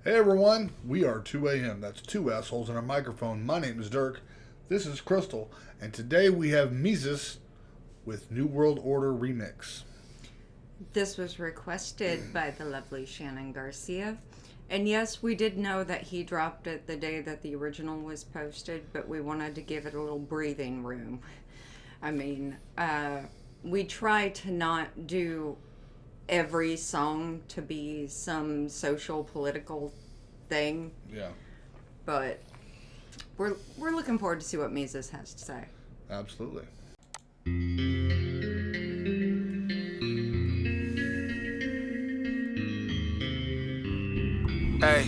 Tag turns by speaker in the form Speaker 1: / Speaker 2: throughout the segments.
Speaker 1: Hey everyone, we are 2AM. That's two assholes and a microphone. My name is Dirk. This is Crystal. And today we have Mesus with New World Order Remix.
Speaker 2: This was requested by the lovely Shannon Garcia. And yes, we did know that he dropped it the day that the original was posted, but we wanted to give it a little breathing room. I mean, we try to not do every song to be some social political thing.
Speaker 1: Yeah.
Speaker 2: But we're looking forward to see what Mesus has to say.
Speaker 1: Absolutely.
Speaker 3: Hey,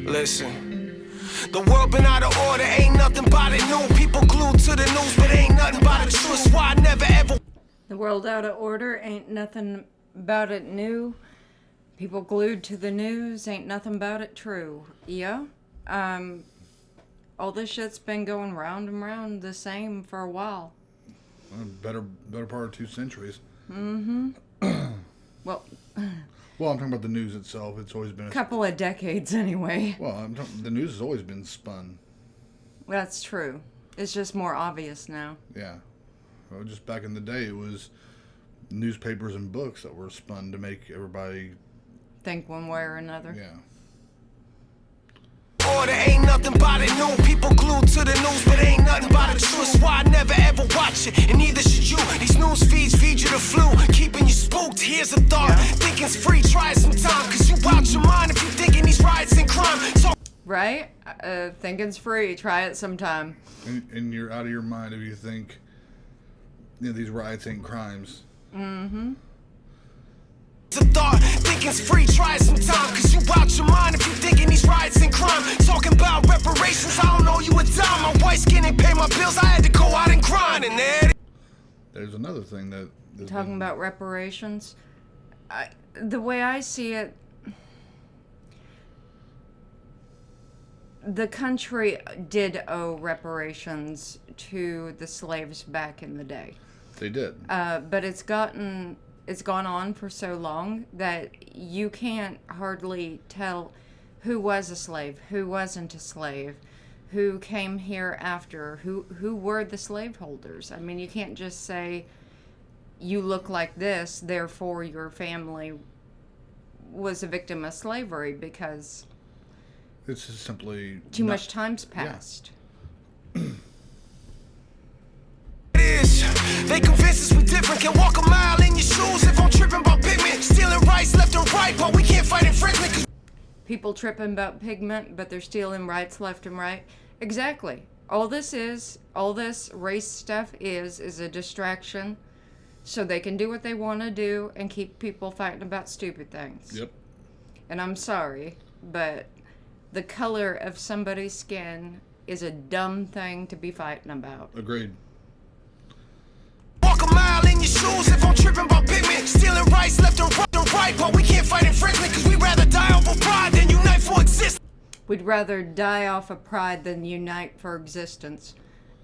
Speaker 3: listen. The world been out of order, ain't nothing about it new. People glued to the news, but ain't nothing about it true. That's why I never ever.
Speaker 2: The world out of order, ain't nothing about it new. People glued to the news, ain't nothing about it true. Yeah. All this shit's been going round and round the same for a while.
Speaker 1: Better part of 2 centuries.
Speaker 2: Mm-hmm. Well,
Speaker 1: I'm talking about the news itself. It's always been
Speaker 2: a couple of decades anyway.
Speaker 1: Well, the news has always been spun.
Speaker 2: That's true. It's just more obvious now.
Speaker 1: Yeah. Well, just back in the day, it was newspapers and books that were spun to make everybody
Speaker 2: think one way or another.
Speaker 1: Yeah.
Speaker 3: Order ain't nothing about it new. People glued to the news, but ain't nothing about it true. That's why I never ever watch it, and neither should you. These news feeds feed you the flu, keeping you spooked. Here's a thought, thinking's free, try it sometime, cause you out your mind if you thinking these riots and crime.
Speaker 2: Right? Thinking's free, try it sometime.
Speaker 1: And you're out of your mind if you think, these riots ain't crimes.
Speaker 2: Mm-hmm.
Speaker 3: It's a thought, thinking's free, try it sometime, cause you out your mind if you thinking these riots and crime. Talking about reparations, I don't know you a dime. My wife's getting paid my bills, I had to go out and grind. And
Speaker 1: there's another thing that
Speaker 2: talking about reparations. The way I see it, the country did owe reparations to the slaves back in the day.
Speaker 1: They did.
Speaker 2: But it's gone on for so long that you can't hardly tell who was a slave, who wasn't a slave, who came here after, who were the slaveholders. I mean, you can't just say, you look like this, therefore your family was a victim of slavery, because
Speaker 1: it's just simply
Speaker 2: too much time's passed.
Speaker 3: Yeah. They convince us we different, can walk a mile in your shoes if I'm tripping about pigment, stealing rights left and right, but we can't fight infringement. Cause
Speaker 2: people tripping about pigment, but they're stealing rights left and right. Exactly. All this race stuff is a distraction, so they can do what they want to do and keep people fighting about stupid things.
Speaker 1: Yep.
Speaker 2: And I'm sorry, but the color of somebody's skin is a dumb thing to be fighting about.
Speaker 1: Agreed.
Speaker 3: Walk a mile in your shoes if I'm tripping about pigment, stealing rights left and right, but we can't fight infringement, cause we'd rather die over pride than unite for existence.
Speaker 2: We'd rather die off of pride than unite for existence.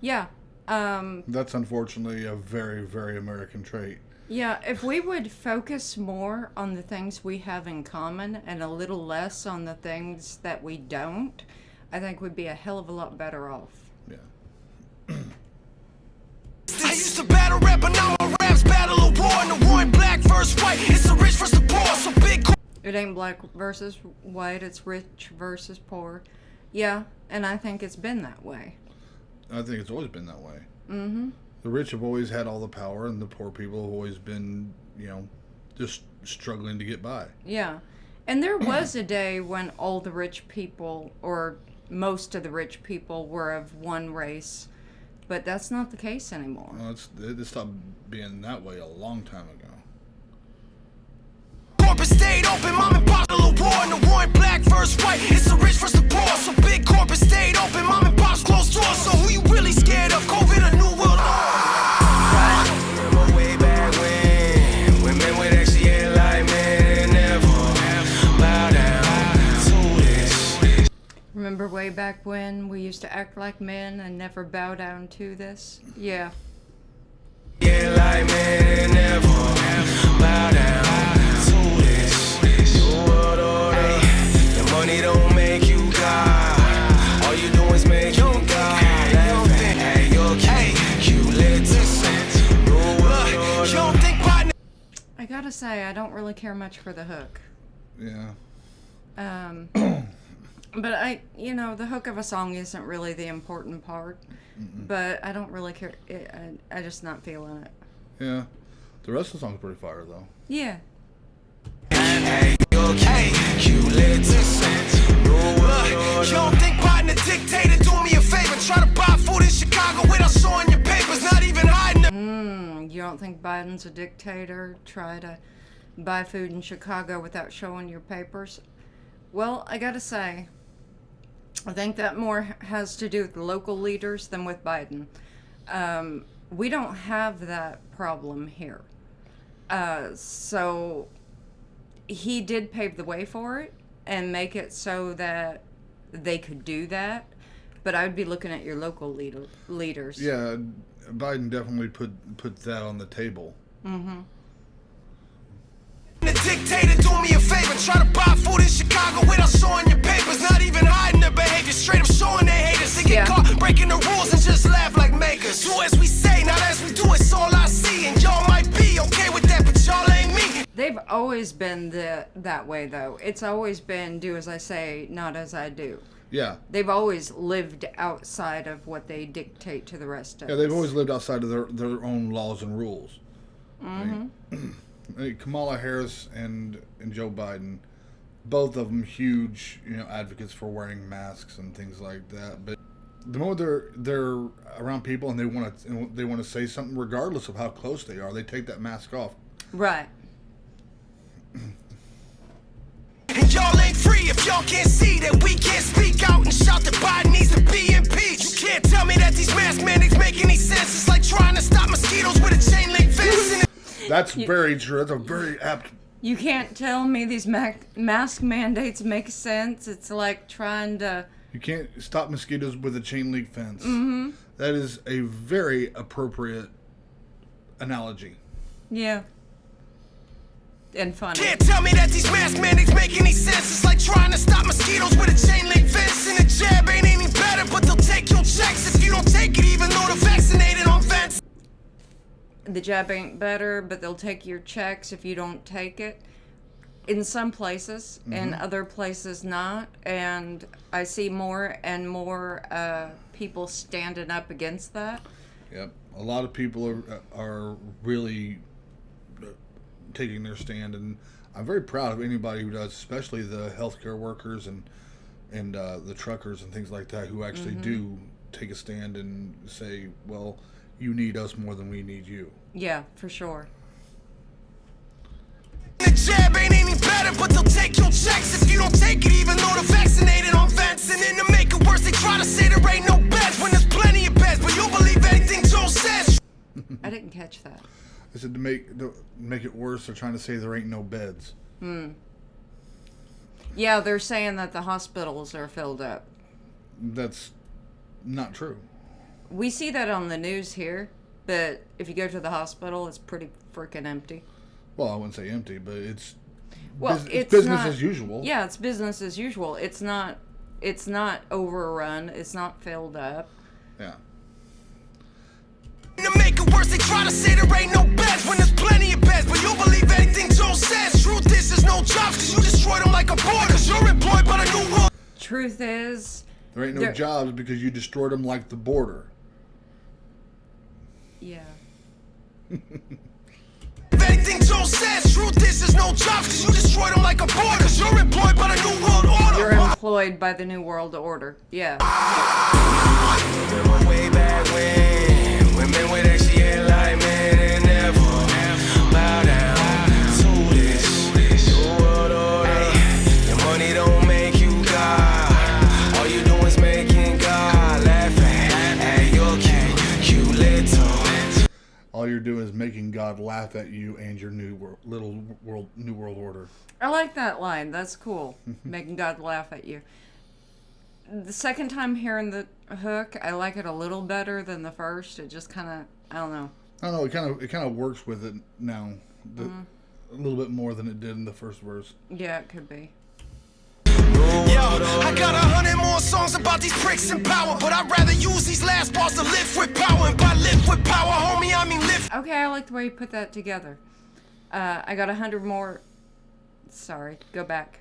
Speaker 2: Yeah.
Speaker 1: That's unfortunately a very, very American trait.
Speaker 2: Yeah, if we would focus more on the things we have in common and a little less on the things that we don't, I think we'd be a hell of a lot better off.
Speaker 1: Yeah.
Speaker 3: I used to battle rap, but now my raps battle a war, and the war ain't black versus white, it's the rich versus the poor, so big.
Speaker 2: It ain't black versus white, it's rich versus poor. Yeah, and I think it's been that way.
Speaker 1: I think it's always been that way.
Speaker 2: Mm-hmm.
Speaker 1: The rich have always had all the power, and the poor people have always been, just struggling to get by.
Speaker 2: Yeah, and there was a day when all the rich people, or most of the rich people, were of one race. But that's not the case anymore.
Speaker 1: Well, it stopped being that way a long time ago.
Speaker 3: Corporate stayed open, mom and pop little war, and the war ain't black versus white, it's the rich versus the poor, so big corporate stayed open, mom and pop's closed doors, so who you really scared of, COVID or New World Order? Remember way back when men would actually act like men, never bow down to this.
Speaker 2: Remember way back when we used to act like men and never bow down to this? Yeah.
Speaker 3: Yeah, like men, never bow down to this. New World Order. The money money don't make you God. All you do is make you God. Laughing at your cute little new world order. You don't think partner.
Speaker 2: I gotta say, I don't really care much for the hook.
Speaker 1: Yeah.
Speaker 2: But the hook of a song isn't really the important part. But I don't really care. I just not feeling it.
Speaker 1: Yeah. The rest of the song's pretty fire, though.
Speaker 2: Yeah.
Speaker 3: Hey, cute little new world order. You don't think partner dictator do me a favor? Try to buy food in Chicago without showing your papers, not even hiding it.
Speaker 2: You don't think Biden's a dictator? Try to buy food in Chicago without showing your papers? Well, I gotta say, I think that more has to do with the local leaders than with Biden. We don't have that problem here. So he did pave the way for it and make it so that they could do that. But I would be looking at your local leaders.
Speaker 1: Yeah, Biden definitely put that on the table.
Speaker 3: The dictator do me a favor, try to buy food in Chicago without showing your papers, not even hiding their behavior, straight up showing their haters. They get caught breaking the rules and just laugh like makers. Do as we say, not as we do, it's all I see. And y'all might be okay with that, but y'all ain't me.
Speaker 2: They've always been that way, though. It's always been do as I say, not as I do.
Speaker 1: Yeah.
Speaker 2: They've always lived outside of what they dictate to the rest of us.
Speaker 1: Yeah, they've always lived outside of their own laws and rules. I mean, Kamala Harris and Joe Biden, both of them huge, advocates for wearing masks and things like that. But the moment they're around people and they want to say something, regardless of how close they are, they take that mask off.
Speaker 2: Right.
Speaker 3: And y'all ain't free if y'all can't see that we can't speak out and shout that Biden needs to be impeached. You can't tell me that these mask mandates make any sense. It's like trying to stop mosquitoes with a chain link fence.
Speaker 1: That's very true. That's a very apt.
Speaker 2: You can't tell me these mask mandates make sense. It's like trying to...
Speaker 1: You can't stop mosquitoes with a chain link fence. That is a very appropriate analogy.
Speaker 2: Yeah. And funny.
Speaker 3: Can't tell me that these mask mandates make any sense. It's like trying to stop mosquitoes with a chain link fence. And the jab ain't any better, but they'll take your checks if you don't take it, even though they're vaccinated on fence.
Speaker 2: The jab ain't better, but they'll take your checks if you don't take it. In some places, in other places not. And I see more and more people standing up against that.
Speaker 1: Yep. A lot of people are really taking their stand, and I'm very proud of anybody who does, especially the healthcare workers and the truckers and things like that, who actually do take a stand and say, well, you need us more than we need you.
Speaker 2: Yeah, for sure.
Speaker 3: The jab ain't any better, but they'll take your checks if you don't take it, even though they're vaccinated on vents. And then to make it worse, they try to say there ain't no beds when there's plenty of beds, but you believe anything Joe says.
Speaker 2: I didn't catch that.
Speaker 1: I said to make it worse, they're trying to say there ain't no beds.
Speaker 2: Yeah, they're saying that the hospitals are filled up.
Speaker 1: That's not true.
Speaker 2: We see that on the news here, but if you go to the hospital, it's pretty freaking empty.
Speaker 1: Well, I wouldn't say empty, but it's
Speaker 2: It's
Speaker 1: business
Speaker 2: not,
Speaker 1: as usual.
Speaker 2: Yeah, it's business as usual. It's not overrun. It's not filled up.
Speaker 1: Yeah.
Speaker 3: To make it worse, they try to say there ain't no beds when there's plenty of beds, but you believe anything Joe says. Truth is, there's no jobs because you destroyed them like a border, because you're employed by the new world.
Speaker 2: Truth is,
Speaker 1: There ain't no jobs because you destroyed them like the border.
Speaker 2: yeah.
Speaker 3: If anything Joe says, truth is, there's no jobs because you destroyed them like a border, because you're employed by the new world order.
Speaker 2: You're employed by the New World Order. Yeah.
Speaker 3: Way back when women with actually like men and never bow down to this new world order. Your money don't make you God. All you do is making God laugh at your cute little.
Speaker 1: All you're doing is making God laugh at you and your new world order.
Speaker 2: I like that line. That's cool. Making God laugh at you. The second time hearing the hook, I like it a little better than the first. It just kind of, I don't know.
Speaker 1: I don't know. It kind of works with it now, a little bit more than it did in the first verse.
Speaker 2: Yeah, it could be.
Speaker 3: Yo, about these pricks in power, but I'd rather use these last bars to live with power. And by live with power, homie, I mean live.
Speaker 2: Okay, I like the way you put that together. I got 100 more. Sorry, go back.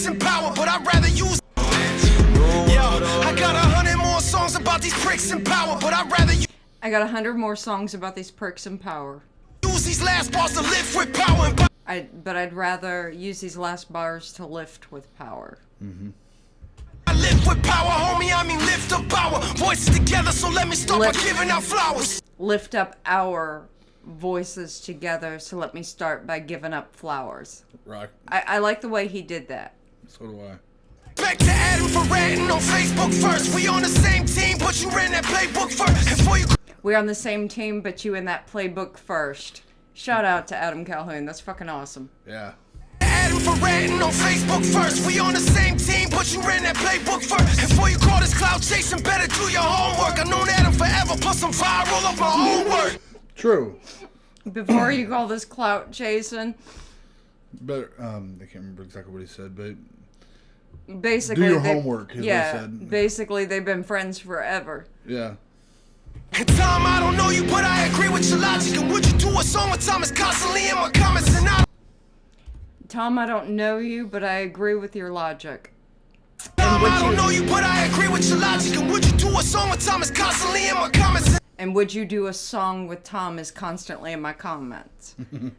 Speaker 3: In power, but I'd rather use. I got 100 more songs about these pricks in power, but I'd rather
Speaker 2: I got 100 more songs about these pricks in power.
Speaker 3: use these last bars to live with power. And
Speaker 2: But I'd rather use these last bars to lift with power.
Speaker 3: I live with power, homie, I mean lift up power. Voices together, so let me start by giving out flowers.
Speaker 2: Lift up our voices together, so let me start by giving up flowers.
Speaker 1: Right.
Speaker 2: I like the way he did that.
Speaker 1: So do I.
Speaker 3: Back to Adam for ranting on Facebook first. We on the same team, but you ran that playbook first. And before you
Speaker 2: We're on the same team, but you in that playbook first. Shout out to Adam Calhoun. That's fucking awesome.
Speaker 1: Yeah.
Speaker 3: Adam for ranting on Facebook first. We on the same team, but you ran that playbook first. And before you call this cloud chasing, better do your homework. I've known Adam forever, plus I'm viral off my own work.
Speaker 1: True.
Speaker 2: Before you call this clout chasing,
Speaker 1: But I can't remember exactly what he said, but
Speaker 2: basically
Speaker 1: do your
Speaker 2: they-
Speaker 1: homework, is what he
Speaker 2: Yeah,
Speaker 1: said.
Speaker 2: basically they've been friends forever.
Speaker 1: Yeah.
Speaker 3: And Tom, I don't know you, but I agree with your logic. And would you do a song with Thomas constantly in my comments? And
Speaker 2: Tom, I don't know you, but I agree with your logic.
Speaker 3: Tom, I don't know you, but I agree with your logic. And would you do a song with Thomas constantly in my comments?
Speaker 2: And would you do a song with Tom is constantly in my comments?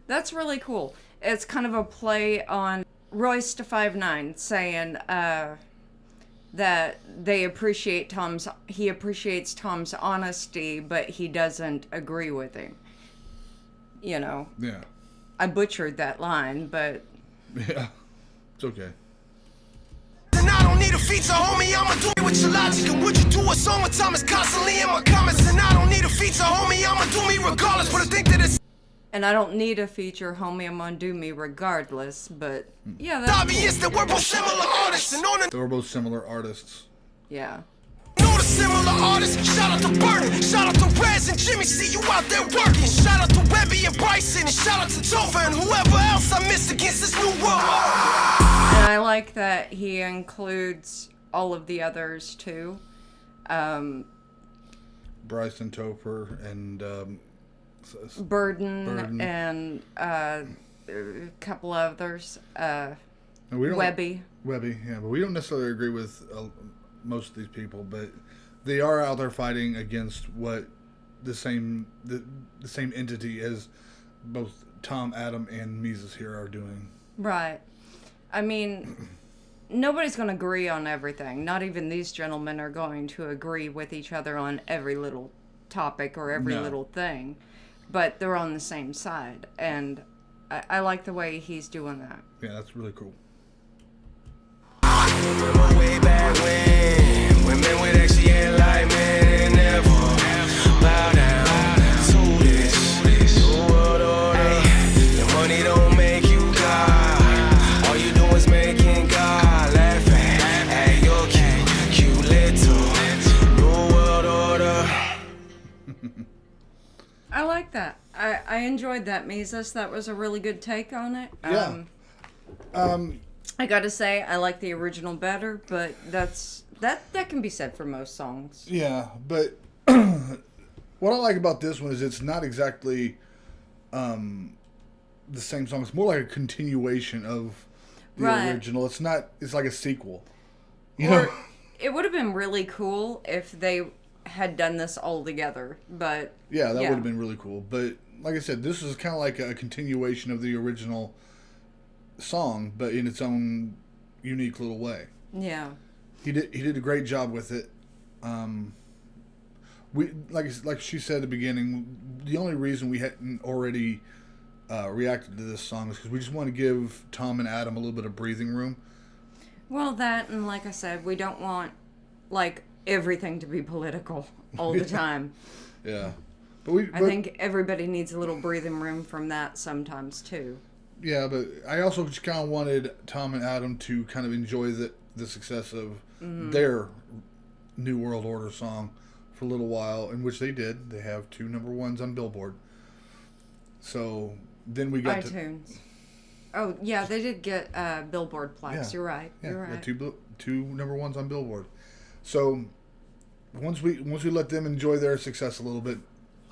Speaker 2: That's really cool. It's kind of a play on Royce to 5'9" saying that he appreciates Tom's honesty, but he doesn't agree with him. You know,
Speaker 1: Yeah.
Speaker 2: I butchered that line, but
Speaker 1: Yeah. It's okay.
Speaker 3: And I don't need a feature, homie, I'ma do it with your logic. And would you do a song with Thomas constantly in my comments? And I don't need a feature, homie, I'ma do me regardless. But I think that it's
Speaker 2: and I don't need a feature, homie. I'm gonna do me regardless. But yeah, that's
Speaker 3: obvious that we're both similar artists. And on the
Speaker 1: They were both similar artists.
Speaker 2: yeah.
Speaker 3: know the similar artists. Shout out to Burden, shout out to Rez and Jimmy, see you out there working. Shout out to Webby and Bryson, and shout out to Tova and whoever else I missed against this new world.
Speaker 2: And I like that he includes all of the others too.
Speaker 1: Bryson Topher and
Speaker 2: Burden and a couple others.
Speaker 1: and we don't,
Speaker 2: Webby.
Speaker 1: Webby, yeah, but we don't necessarily agree with most of these people, but they are out there fighting against what the same entity as both Tom, Adam, and Mesus here are doing.
Speaker 2: Right. I mean, nobody's going to agree on everything. Not even these gentlemen are going to agree with each other on every little topic or every
Speaker 1: No.
Speaker 2: little thing. But they're on the same side. And I like the way he's doing that.
Speaker 1: Yeah, that's really cool.
Speaker 3: Way back when men would actually act like men and never bow down to this new world order. Your money don't make you God. All you do is making God laugh at your cute little new world order.
Speaker 2: I like that. I enjoyed that, Mesus. That was a really good take on it.
Speaker 1: Yeah.
Speaker 2: I gotta say, I like the original better, but that can be said for most songs.
Speaker 1: Yeah, but what I like about this one is it's not exactly the same song. It's more like a continuation of the
Speaker 2: Right.
Speaker 1: original. It's not. It's like a sequel. You
Speaker 2: Or
Speaker 1: know?
Speaker 2: it would have been really cool if they had done this all together, but
Speaker 1: Yeah, that would have been really cool. But like I said, this is kind of like a continuation of the original song, but in its own unique little way.
Speaker 2: yeah.
Speaker 1: He did a great job with it. We like she said at the beginning, the only reason we hadn't already reacted to this song is because we just want to give Tom and Adam a little bit of breathing room.
Speaker 2: Well, that, and like I said, we don't want like everything to be political all the time.
Speaker 1: Yeah,
Speaker 2: I think everybody needs a little breathing room from that sometimes too.
Speaker 1: Yeah, but I also just kind of wanted Tom and Adam to kind of enjoy the success of their New World Order song for a little while, in which they did. They have 2 number 1s on Billboard. So then we got
Speaker 2: iTunes. Oh, yeah, they did get Billboard plaques.
Speaker 1: Yeah.
Speaker 2: You're right.
Speaker 1: Yeah,
Speaker 2: You're
Speaker 1: we
Speaker 2: right.
Speaker 1: got two number ones on Billboard. So once we let them enjoy their success a little bit,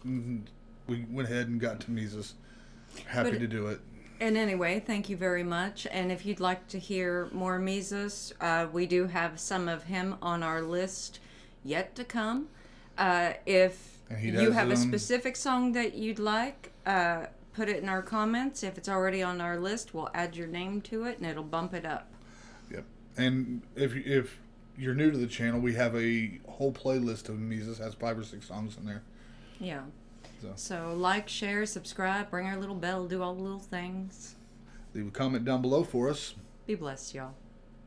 Speaker 1: we went ahead and got to Mesus. Happy to do it.
Speaker 2: And anyway, thank you very much. And if you'd like to hear more Mesus, we do have some of him on our list yet to come. If you have a specific song that you'd like, put it in our comments. If it's already on our list, we'll add your name to it and it'll bump it up.
Speaker 1: Yep. And if you're new to the channel, we have a whole playlist of Mesus. Has 5 or 6 songs in there.
Speaker 2: Yeah. So like, share, subscribe, ring our little bell, do all the little things.
Speaker 1: Leave a comment down below for us.
Speaker 2: Be blessed, y'all.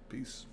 Speaker 1: Peace.